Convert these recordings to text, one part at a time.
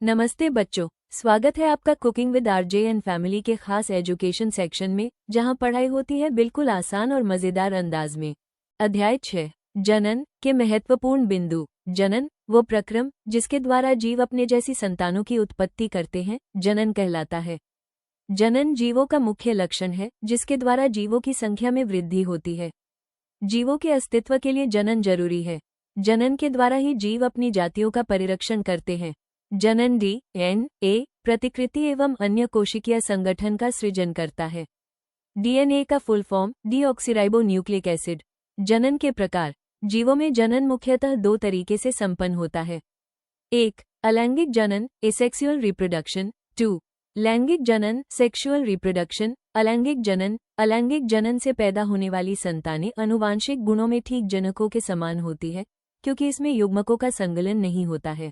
नमस्ते बच्चों, स्वागत है आपका cooking with RJ and family के खास एजुकेशन सेक्शन में, जहां पढ़ाई होती है बिल्कुल आसान और मजेदार अंदाज में। अध्याय 6, जनन के महत्वपूर्ण बिंदु। जनन वो प्रक्रम जिसके द्वारा जीव अपने जैसी संतानों की उत्पत्ति करते हैं, जनन कहलाता है। जनन जीवों का मुख्य लक्षण है, जिसके द्वारा जीवों की संख्या में वृद्धि होती है। जीवों के अस्तित्व के लिए जनन जरूरी है। जनन के द्वारा ही जीव अपनी जातियों का परिरक्षण करते हैं। जनन डीएनए प्रतिकृति एवं अन्य कोशिकीय संगठन का सृजन करता है। डीएनए का full form deoxyribo nucleic acid. जनन के प्रकार। जीवों में जनन मुख्यतः दो तरीके से संपन्न होता है। 1. अलैंगिक जनन एसेक्सुअल रिप्रोडक्शन। 2. लैंगिक जनन सेक्सुअल रिप्रोडक्शन। अलैंगिक जनन से पैदा होने वाली संतानें आनुवांशिक गुणों में ठीक जनकों के समान होती है, क्योंकि इसमें युग्मकों का संकलन नहीं होता है।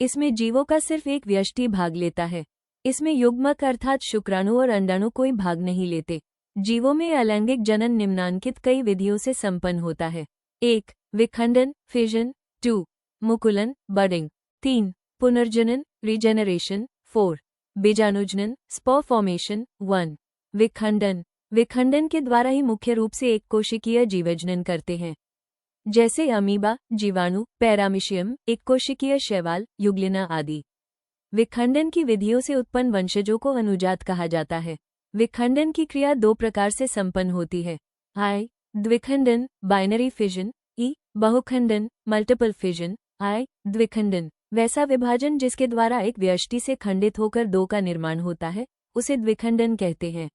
इसमें जीवों का सिर्फ एक व्यष्टि भाग लेता है। इसमें युग्मक अर्थात शुक्राणु और अंडाणु कोई भाग नहीं लेते। जीवों में अलैंगिक जनन निम्नांकित कई विधियों से संपन्न होता है। 1. विखंडन फिजन। 2. मुकुलन बडिंग। 3. पुनर्जनन रीजेनरेशन। 4. बीजाणुजनन spur formation. 1. विखंडन के द्वारा ही मुख्य रूप से एक कोशिकीय जीवजनन करते हैं, जैसे अमीबा, जीवाणु, पैरामीशियम, एक कोशिकीय शैवाल, युग्लिना आदि। विखंडन की विधियों से उत्पन्न वंशजों को अनुजात कहा जाता है। विखंडन की क्रिया दो प्रकार से संपन्न होती है। आई. द्विखंडन बाइनरी फिजन। ई. बहुखंडन मल्टीपल फिजन। आई. द्विखंडन वैसा विभाजन जिसके द्वारा एक व्यष्टि से खंडित होकर दो का निर्माण होता है, उसे द्विखंडन कहते हैं।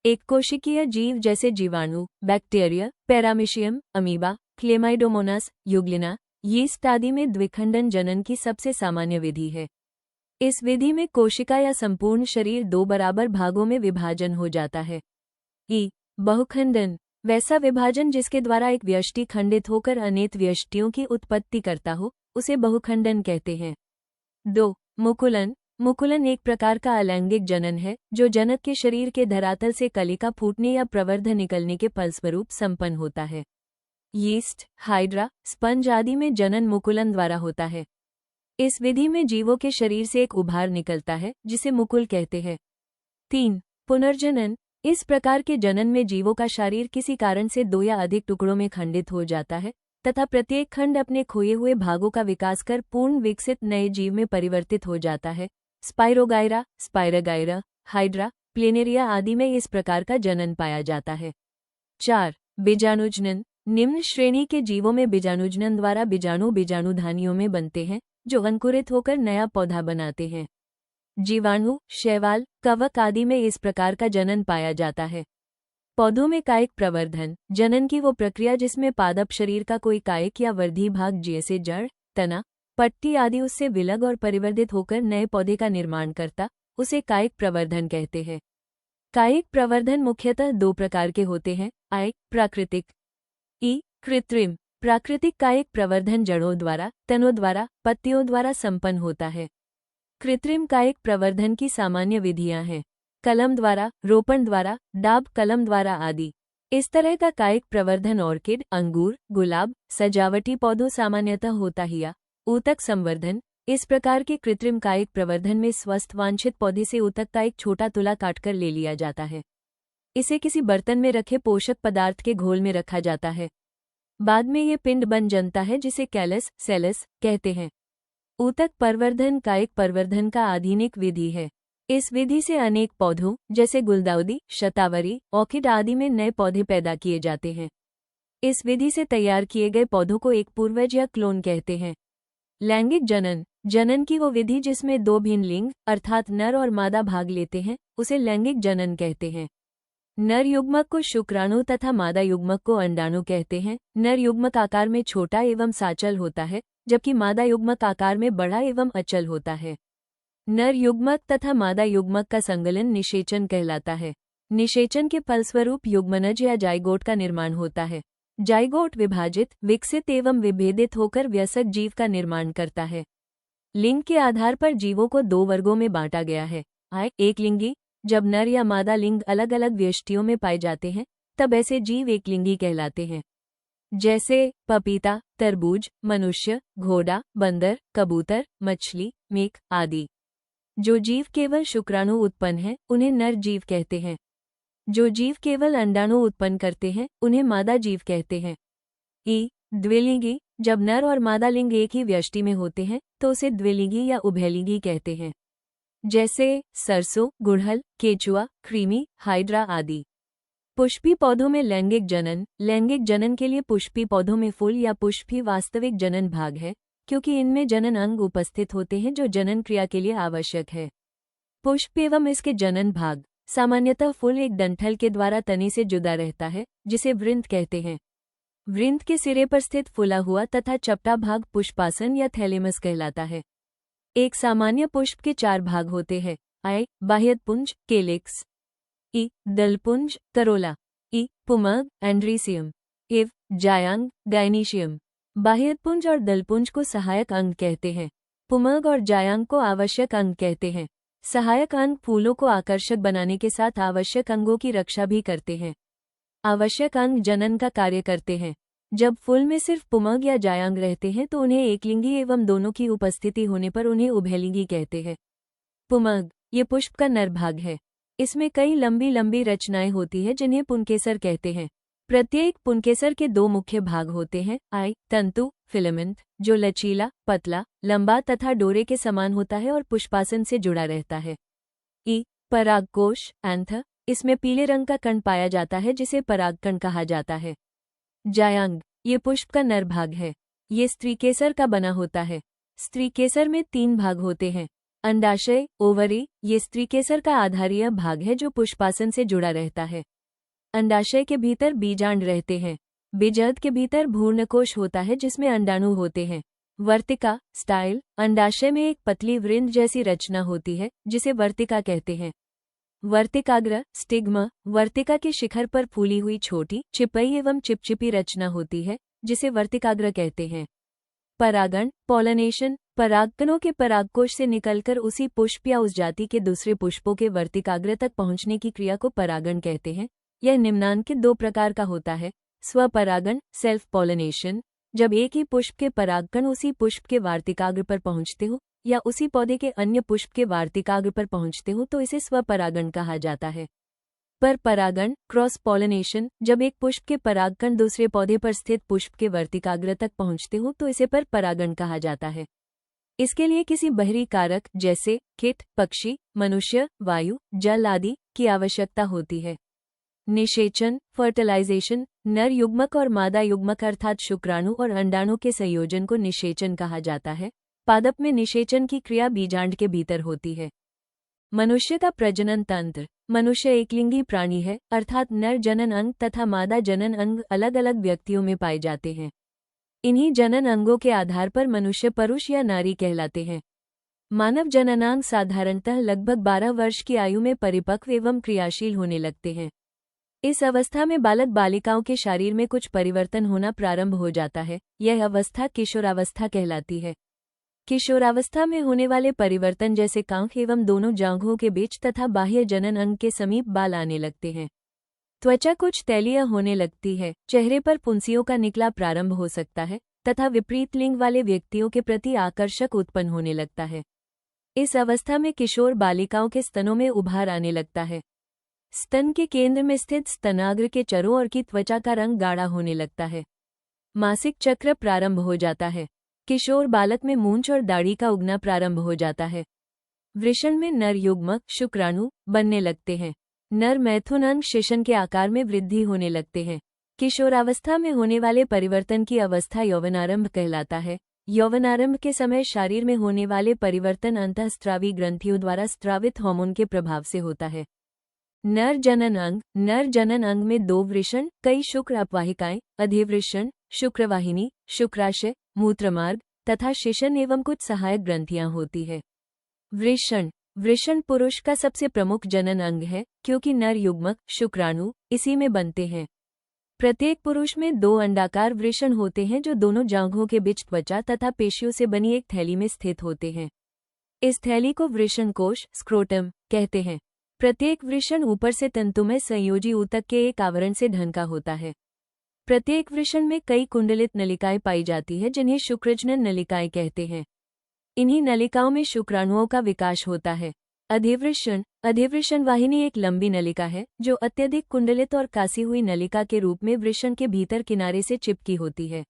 एक कोशिकीय जीव जैसे जीवाणु, bacteria, paramecium, amoeba, chlamydomonas, euglena, yeast आदि में द्विखंडन जनन की सबसे सामान्य विधि है। इस विधि में कोशिका या संपूर्ण शरीर दो बराबर भागों में विभाजन हो जाता है। ई. बहुखंडन वैसा विभाजन जिसके द्वारा एक व्यष्टि खंडित होकर अनेक व्यष्टियों की उत्पत्ति करता हो, उसे बहुखंडन कहते हैं। 2. मुकुलन एक प्रकार का अलैंगिक जनन है, जो जनक के शरीर के धरातल से कलिका फूटने या प्रवर्ध निकलने के फलस्वरूप संपन्न होता है। यीस्ट, हाइड्रा, स्पंज आदि में जनन मुकुलन द्वारा होता है। इस विधि में जीवों के शरीर से एक उभार निकलता है, जिसे मुकुल कहते हैं। 3. पुनर्जनन इस प्रकार के जनन में जीवों का शरीर किसी कारण से दो या अधिक टुकड़ों में खंडित हो जाता है तथा प्रत्येक खंड अपने खोए हुए भागों का विकास कर पूर्ण विकसित नए जीव में परिवर्तित हो जाता है। स्पाइरोगाइरा, हाइड्रा, प्लेनेरिया आदि में इस प्रकार का जनन पाया जाता है। 4. बीजाणुजनन निम्न श्रेणी के जीवों में बीजाणुजनन द्वारा बीजाणुधानियों में बनते हैं, जो अंकुरित होकर नया पौधा बनाते हैं। जीवाणु, शैवाल, कवक आदि में इस प्रकार का जनन पाया जाता है। पौधों में कायिक प्रवर्धन जनन की वो प्रक्रिया जिसमें पादप शरीर का कोई कायिक या वर्धी भाग जैसे जड़, तना, पत्ती आदि उससे विलग और परिवर्धित होकर नए पौधे का निर्माण करता, उसे कायिक प्रवर्धन कहते हैं। कायिक प्रवर्धन मुख्यतः दो प्रकार के होते हैं। आई. प्राकृतिक। ई. कृत्रिम। प्राकृतिक कायिक प्रवर्धन जड़ों द्वारा, तनों द्वारा, पत्तियों द्वारा संपन्न होता है। कृत्रिम कायिक प्रवर्धन की सामान्य विधियां हैं कलम द्वारा, रोपण द्वारा, डाब कलम द्वारा आदि। इस तरह का कायिक प्रवर्धन ऑर्किड, अंगूर, गुलाब, सजावटी पौधों सामान्यतः होता ही या ऊतक संवर्धन। इस प्रकार के कृत्रिम कायिक प्रवर्धन में स्वस्थ वांछित पौधे से ऊतक का एक छोटा तुला काटकर ले लिया जाता है। इसे किसी बर्तन में रखे पोषक पदार्थ के घोल में रखा जाता है। बाद में ये पिंड बन जनता है, जिसे कैलस सेलस कहते हैं। ऊतक प्रवर्धन कायिक प्रवर्धन का आधुनिक विधि है। इस विधि से अनेक पौधों जैसे गुलदाउदी, शतावरी, ऑर्किड आदि में नए पौधे पैदा किए जाते हैं। इस विधि से तैयार किए गए पौधों को एक पूर्वज या क्लोन कहते हैं। लैंगिक जनन की वो विधि जिसमें दो भिन्न लिंग अर्थात नर और मादा भाग लेते हैं, उसे लैंगिक जनन कहते हैं। नर युग्मक को शुक्राणु तथा मादा युग्मक को अंडाणु कहते हैं। नर युग्मक आकार में छोटा एवं साचल होता है, जबकि मादा युग्मक आकार में बड़ा एवं अचल होता है। नर युग्मक तथा मादा युग्मक का संगलन निषेचन कहलाता है। निषेचन के फलस्वरूप युग्मनज या जाइगोट का निर्माण होता है। जाइगोट विभाजित, विकसित एवं विभेदित होकर वयस्क जीव का निर्माण करता है। लिंग के आधार पर जीवों को दो वर्गों में बांटा गया है। एकलिंगी जब नर या मादा लिंग अलग अलग व्यष्टियों में पाए जाते हैं, तब ऐसे जीव एकलिंगी कहलाते हैं। जैसे पपीता, तरबूज, मनुष्य, घोड़ा, बंदर, कबूतर, मछली, मेक आदि। जो जीव केवल शुक्राणु उत्पन्न है उन्हें नर जीव कहते हैं। जो जीव केवल अंडाणु उत्पन्न करते हैं उन्हें मादा जीव कहते हैं। द्विलिंगी, जब नर और मादा लिंग एक ही व्यष्टि में होते हैं तो उसे द्विलिंगी या उभयलिंगी कहते हैं, जैसे सरसों, गुड़हल, केचुआ, कृमि, हाइड्रा आदि। पुष्पी पौधों में लैंगिक जनन। लैंगिक जनन के लिए पुष्पी पौधों में फूल या पुष्प ही वास्तविक जनन भाग है, क्योंकि इनमें जनन अंग उपस्थित होते हैं जो जनन क्रिया के लिए आवश्यक है। पुष्प एवं इसके जनन भाग। सामान्यतः फूल एक डंठल के द्वारा तने से जुदा रहता है, जिसे वृंत कहते हैं। वृंत के सिरे पर स्थित फूला हुआ तथा चपटा भाग पुष्पासन या थैलेमस कहलाता है। एक सामान्य पुष्प के 4 भाग होते हैं। बाह्यपुंज, केलिक्स। दलपुंज, करोला। पुमग, एंड्रीसियम। जायांग, गाइनीशियम। बाह्यपुंज और दलपुंज को सहायक अंग कहते हैं। पुमग और जायांग को आवश्यक अंग कहते हैं। सहायक अंग फूलों को आकर्षक बनाने के साथ आवश्यक अंगों की रक्षा भी करते हैं। आवश्यक अंग जनन का कार्य करते हैं। जब फूल में सिर्फ पुमग या जायांग रहते हैं तो उन्हें एकलिंगी एवं दोनों की उपस्थिति होने पर उन्हें उभयलिंगी कहते हैं। पुमग, ये पुष्प का नर भाग है। इसमें कई लंबी लंबी रचनाएं होती है जिन्हें पुंकेसर कहते हैं। प्रत्येक पुंकेसर के 2 मुख्य भाग होते हैं। तंतु, फिलामेंट, जो लचीला, पतला, लंबा तथा डोरे के समान होता है और पुष्पासन से जुड़ा रहता है। परागकोश, एंथ, इसमें पीले रंग का कण पाया जाता है जिसे परागकण कहा जाता है। जायांग, ये पुष्प का नर भाग है। ये स्त्रीकेसर का बना होता है। स्त्रीकेसर में 3 भाग होते हैं। अंडाशय, ओवरी, ये स्त्रीकेसर का आधारीय भाग है जो पुष्पासन से जुड़ा रहता है। अंडाशय के भीतर बीजांड रहते हैं। बीजांड के भीतर भ्रूणकोश होता है जिसमें अंडाणु होते हैं। वर्तिका, स्टाइल, अंडाशय में एक पतली वृंद जैसी रचना होती है जिसे वर्तिका कहते हैं। वर्तिकाग्र, स्टिग्मा, वर्तिका के शिखर पर फूली हुई छोटी, चिपई एवं चिपचिपी रचना होती है जिसे वर्तिकाग्र कहते हैं। परागण, पॉलिनेशन, परागकणों के परागकोश से निकलकर उसी पुष्प या उस जाति के दूसरे पुष्पों के वर्तिकाग्र तक पहुंचने की क्रिया को परागण कहते हैं। यह निम्नांकित 2 प्रकार का होता है। स्वपरागण, सेल्फ पॉलिनेशन, जब एक ही पुष्प के परागकण उसी पुष्प के वार्तिकाग्र पर पहुंचते हो या उसी पौधे के अन्य पुष्प के वार्तिकाग्र पर पहुंचते हो तो इसे स्वपरागण कहा जाता है। पर परागण, क्रॉस पॉलिनेशन, जब एक पुष्प के परागकण दूसरे पौधे पर स्थित पुष्प के वर्तिकाग्र तक पहुंचते हो तो इसे पर परागण कहा जाता है। इसके लिए किसी बाहरी कारक जैसे कीट, पक्षी, मनुष्य, वायु, जल आदि की आवश्यकता होती है। निषेचन, फर्टिलाइजेशन, नर युग्मक और मादा युग्मक अर्थात शुक्राणु और अंडाणु के संयोजन को निषेचन कहा जाता है। पादप में निषेचन की क्रिया बीजांड के भीतर होती है। मनुष्य का प्रजनन तंत्र। मनुष्य एकलिंगी प्राणी है, अर्थात नर जनन अंग तथा मादा जनन अंग अलग अलग व्यक्तियों में पाए जाते हैं। इन्हीं जनन अंगों के आधार पर मनुष्य पुरुष या नारी कहलाते हैं। मानव जननांग साधारणतः लगभग 12 वर्ष की आयु में परिपक्व एवं क्रियाशील होने लगते हैं। इस अवस्था में बालक बालिकाओं के शरीर में कुछ परिवर्तन होना प्रारंभ हो जाता है। यह अवस्था किशोरावस्था कहलाती है। किशोरावस्था में होने वाले परिवर्तन जैसे कांख एवं दोनों जांघों के बीच तथा बाह्य जनन अंग के समीप बाल आने लगते हैं। त्वचा कुछ तैलीय होने लगती है। चेहरे पर फुंसियों का निकला प्रारंभ हो सकता है तथा विपरीत लिंग वाले व्यक्तियों के प्रति आकर्षक उत्पन्न होने लगता है। इस अवस्था में किशोर बालिकाओं के स्तनों में उभार आने लगता है। स्तन के केंद्र में स्थित स्तनाग्र के चरों और की त्वचा का रंग गाढ़ा होने लगता है। मासिक चक्र प्रारंभ हो जाता है। किशोर बालक में मूंछ और दाढ़ी का उगना प्रारंभ हो जाता है। वृषण में नर युग्मक शुक्राणु बनने लगते हैं। नर मैथुन अंग शिशन के आकार में वृद्धि होने लगते हैं। किशोरावस्था में होने वाले परिवर्तन की अवस्था यौवनारंभ कहलाता है। यौवनारंभ के समय शरीर में होने वाले परिवर्तन अंतःस्त्रावी ग्रंथियों द्वारा स्त्रावित हार्मोन के प्रभाव से होता है। नर जनन अंग। नर जनन अंग में 2 वृषण, कई शुक्र अपवाहिकाएं, अधिवृषण, शुक्रवाहिनी, शुक्राशय, मूत्रमार्ग तथा शिशन एवं कुछ सहायक ग्रंथियां होती है। वृषण। वृषण पुरुष का सबसे प्रमुख जनन अंग है क्योंकि नर युग्मक शुक्राणु इसी में बनते हैं। प्रत्येक पुरुष में 2 अंडाकार वृषण होते हैं जो दोनों जांघों के बीच त्वचा तथा पेशियों से बनी एक थैली में स्थित होते हैं। इस थैली को वृषण कोश स्क्रोटम कहते हैं। प्रत्येक वृषण ऊपर से तंतुमय संयोजी ऊतक के एक आवरण से ढंका होता है। प्रत्येक वृषण में कई कुंडलित नलिकाएं पाई जाती है जिन्हें शुक्रजनन नलिकाएं कहते हैं। इन्हीं नलिकाओं में शुक्राणुओं का विकास होता है। अधिवृषण वाहिनी एक लंबी नलिका है जो अत्यधिक कुंडलित और कासी हुई नलिका के रूप में वृषण के भीतर किनारे से चिपकी होती है।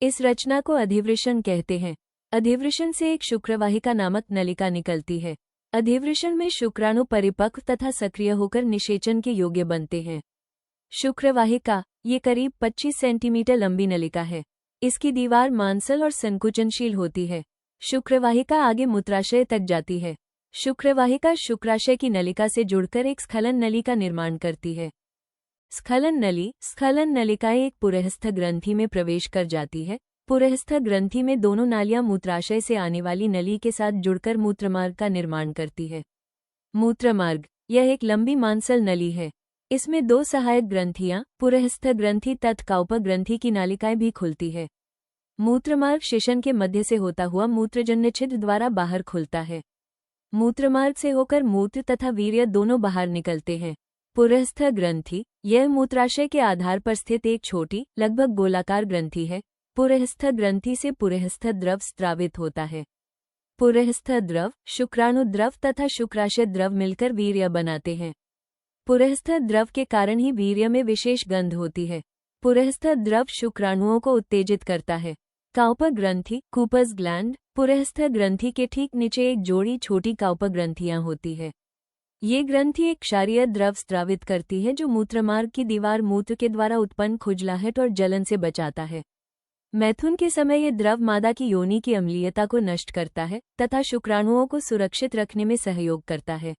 इस रचना को अधिवृषण कहते हैं। अधिवृषण से एक शुक्रवाहिका नामक नलिका निकलती है। अधिवृषण में शुक्राणु परिपक्व तथा सक्रिय होकर निषेचन के योग्य बनते हैं। शुक्रवाहिका ये करीब 25 सेंटीमीटर लंबी नलिका है। इसकी दीवार मांसल और संकुचनशील होती है। शुक्रवाहिका आगे मूत्राशय तक जाती है। शुक्रवाहिका शुक्राशय की नलिका से जुड़कर एक स्खलन नली का निर्माण करती है। स्खलन नलिकाएं एक पुरःस्थ ग्रंथि में प्रवेश कर जाती है। पुरःस्थ ग्रंथि में दोनों नालियां मूत्राशय से आने वाली नली के साथ जुड़कर मूत्रमार्ग का निर्माण करती है। मूत्रमार्ग यह एक लंबी मांसल नली है। इसमें 2 सहायक ग्रंथियां पुरःस्थ ग्रंथि तथा काउपक ग्रंथि की नालिकाएं भी खुलती है। मूत्रमार्ग शिशन के मध्य से होता हुआ मूत्रजन्य छिद्र द्वारा बाहर खुलता है। मूत्रमार्ग से होकर मूत्र तथा वीर्य दोनों बाहर निकलते हैं। पुरःस्थ ग्रंथि यह मूत्राशय के आधार पर स्थित एक छोटी लगभग गोलाकार ग्रंथि है। पुरःस्थ ग्रंथि से पुरःस्थ द्रव स्रावित होता है। पुरःस्थ द्रव शुक्राणु द्रव तथा शुक्राशय द्रव मिलकर वीर्य बनाते हैं। पुरःस्थ द्रव के कारण ही वीर्य में विशेष गंध होती है। पुरःस्थ द्रव शुक्राणुओं को उत्तेजित करता है। काउपक ग्रंथि कूपर्स ग्लैंड पुरःस्थ ग्रंथि के ठीक नीचे एक जोड़ी छोटी काउपक ग्रंथियां होती है। ये ग्रंथि एक क्षारीय द्रव स्रावित करती है जो मूत्रमार्ग की दीवार मूत्र के द्वारा उत्पन्न खुजलाहट और जलन से बचाता है। मैथुन के समय ये द्रव मादा की योनि की अम्लीयता को नष्ट करता है तथा शुक्राणुओं को सुरक्षित रखने में सहयोग करता है।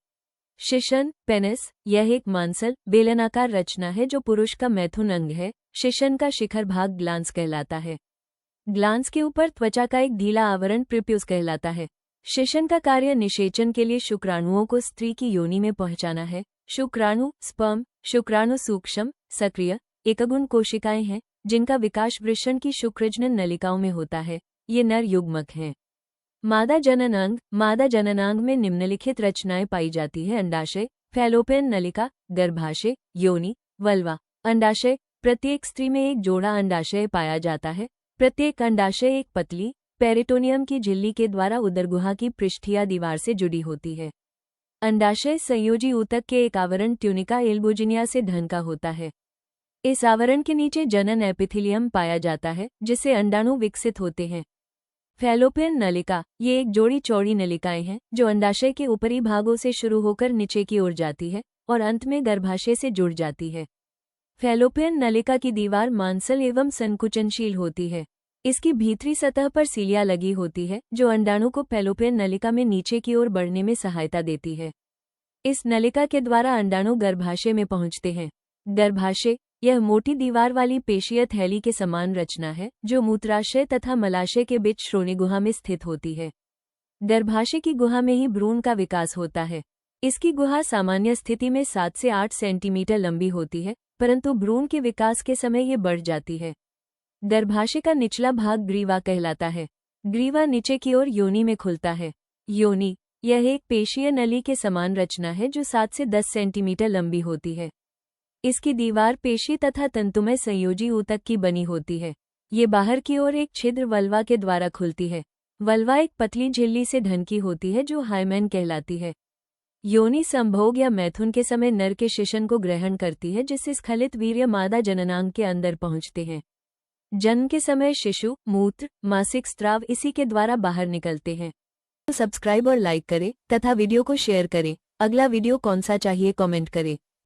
शिशन पेनिस यह एक मांसल बेलनाकार रचना है जो पुरुष का मैथुन अंग है। शिशन का शिखर भाग ग्लांस कहलाता है। ग्लांस के ऊपर त्वचा का एक ढीला आवरण प्रिप्यूस कहलाता है। शिशन का कार्य निषेचन के लिए शुक्राणुओं को स्त्री की योनि में पहुंचाना है। शुक्राणु स्पर्म शुक्राणु सूक्ष्म सक्रिय एकगुण कोशिकाएं हैं जिनका विकास वृषण की शुक्रजनन नलिकाओं में होता है। ये नर युग्मक हैं। मादा जननांग में निम्नलिखित रचनाएं पाई जाती है। अंडाशय फैलोपियन नलिका गर्भाशय योनि वल्वा अंडाशय प्रत्येक स्त्री में एक जोड़ा अंडाशय पाया जाता है। प्रत्येक अंडाशय एक पतली पेरिटोनियम की झिल्ली के द्वारा उदरगुहा की पृष्ठीय दीवार से जुड़ी होती है। अंडाशय संयोजी ऊतक के एक आवरण ट्यूनिका एल्बुजिनिया से ढंग का होता है। इस आवरण के नीचे जनन एपिथेलियम पाया जाता है जिससे अंडाणु विकसित होते हैं। फैलोपियन नलिका ये एक जोड़ी चौड़ी नलिकाएं हैं जो अंडाशय के ऊपरी भागों से शुरू होकर नीचे की ओर जाती है और अंत में गर्भाशय से जुड़ जाती है। फैलोपियन नलिका की दीवार मांसल एवं संकुचनशील होती है। इसकी भीतरी सतह पर सीलिया लगी होती है जो अंडाणु को फैलोपियन नलिका में नीचे की ओर बढ़ने में सहायता देती है। इस नलिका के द्वारा अंडाणु गर्भाशय में पहुंचते हैं। गर्भाशय यह मोटी दीवार वाली पेशीय थैली के समान रचना है जो मूत्राशय तथा मलाशय के बीच श्रोणि गुहा में स्थित होती है। गर्भाशय की गुहा में ही भ्रूण का विकास होता है। इसकी गुहा सामान्य स्थिति में 7 से 8 सेंटीमीटर लंबी होती है परंतु भ्रूण के विकास के समय ये बढ़ जाती है। गर्भाशय का निचला भाग ग्रीवा कहलाता है। ग्रीवा नीचे की ओर योनि में खुलता है। योनि यह एक पेशीय नली के समान रचना है जो 7 से 10 सेंटीमीटर लंबी होती है। इसकी दीवार पेशी तथा तंतुमय संयोजी ऊतक की बनी होती है। ये बाहर की ओर एक छिद्र वल्वा के द्वारा खुलती है। वल्वा एक पतली झिल्ली से ढकी होती है जो हाइमेन कहलाती है। योनि संभोग या मैथुन के समय नर के शिशन को ग्रहण करती है जिससे स्खलित वीर्य मादा जननांग के अंदर पहुंचते हैं। जन्म के समय शिशु मूत्र मासिक स्राव इसी के द्वारा बाहर निकलते हैं। तो सब्सक्राइब और लाइक करें तथा वीडियो को शेयर करें। अगला वीडियो कौन सा चाहिए कमेंट करें।